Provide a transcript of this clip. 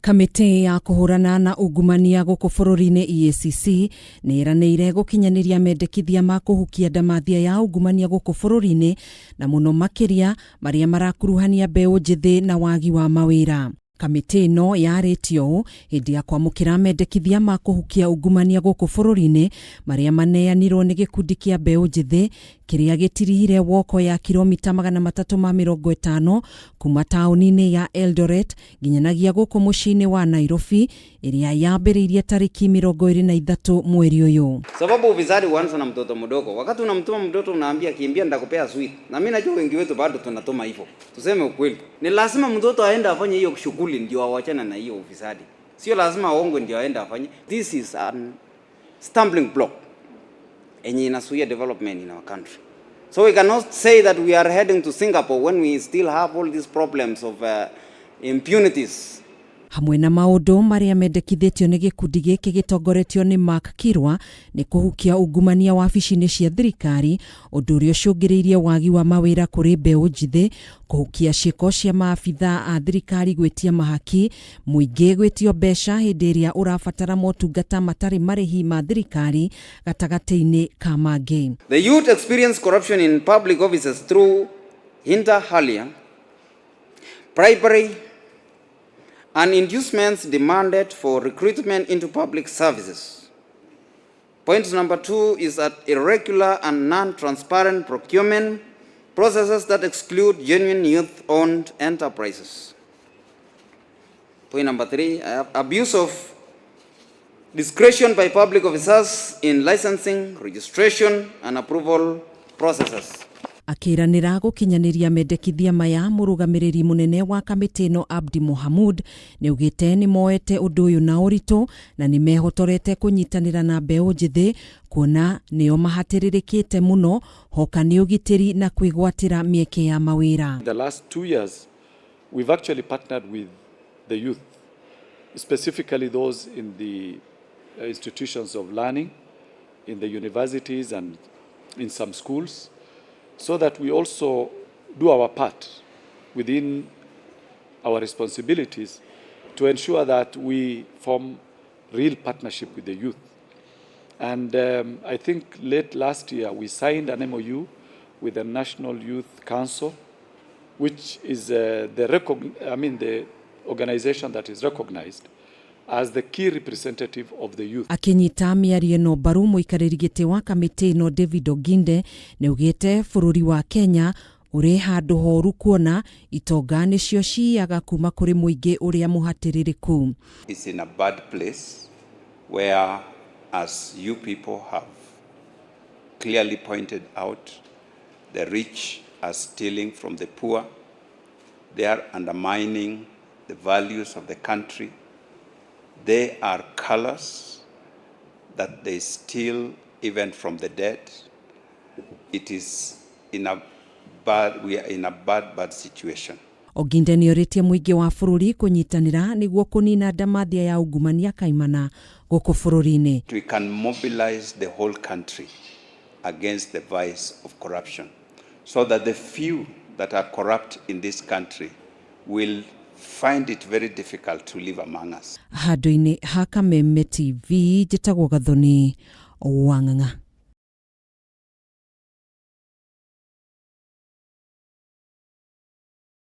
Kamiti ya kuhurana na ungumania guku bururi-ini EACC ni iranĩire gukinyaniria mendekithia ma kuhukia ndamathia ya ungumania guku bururi-ini na muno makiria maria marakuruhania mbeu njithi na wagi wa mawira. Kamiti ĩno yarĩtio ũũ hĩndĩ ya kwamũkĩra mendekithia ma kuhukia ungumania guku bururi-ini maria maneanirwo nĩ gĩkundi kĩa mbeu njithi kĩrĩa gĩtirihire woko ya kilomita 350 kuma taũni-inĩ ya ELDORET nginyanagia guku mũciĩ-inĩ wa Nairobi ĩrĩa yambĩrĩirie tariki 23 mweri ũyũ. Sababu ufisadi huanza na mtoto mdogo. Wakati unamtuma mtoto unaambia kimbia nitakupea sweet. Na mimi najua wengi wetu bado tunatuma hivyo. Tuseme ukweli. Ni lazima mtoto aende afanye hiyo shughuli ndio awachane na hiyo ufisadi. Sio lazima aongwe ndio aende afanye. This is a stumbling block enye inasuia development in our country. So we cannot say that we are heading to Singapore when we still have all these problems of impunities. Hamwe na maundu maria mendekithitio ni gikundi giki gitongoretio ni MAAMUKIRA ni kuhukia ungumania wabici-ini cia thirikari undu uria ucungiriirie wagi wa mawira kuri mbeu njithi, kuhukia ciiko cia maabithaa a thirikari gwitia mahaki, muingi gwitio mbeca hindi iria urabatara motungata matari marihi ma thirikari gatagati-ini ka mangi. The youth experience corruption in public offices through inter alia, bribery and inducements demanded for recruitment into public services. Point number 2 is that irregular and non-transparent procurement processes that exclude genuine youth-owned enterprises. Point number 3, abuse of discretion by public officers in licensing, registration and approval processes. Akiranira gukinyaniria mendekithia maya murugamiriri munene wa kamiti ĩno Abdi Mohamud ni ugite ni moete undu uyu na uritu na ni mehotorete kunyitanira na mbeu njithi kuona nio mahatiririkite muno hoka ni ugitiri na kwigwatira mieke ya mawira. The last 2 years we've actually partnered with the youth, specifically those in the institutions of learning, in the universities and in some schools, so that we also do our part within our responsibilities to ensure that we form real partnership with the youth. And I think late last year we signed an MOU with the National Youth Council, which is the organization that is recognized as the key representative of the youth. Akinyita miario no baru muikariri giti wa kamiti no David Oginde ni ugite bururi wa Kenya uri handu horu kuona itonga nicio ciaga kuma kuri muingi uria muhatiririku. It's in a bad place where, as you people have clearly pointed out, the rich are stealing from the poor. They are undermining the values of the country. They are callous that they steal even from the dead. It is we are in a bad situation. Oginde ni oritie muingi wa bururi kunyitanira niguo kunina ndamathia ya ungumania KAIMANA guku bururi-ini. We can mobilize the whole country against the vice of corruption so that the few that are corrupt in this country will find it very difficult to live among us. Handu-ini ha Kameme TV njitagwo Gathoni Wang'ang'a.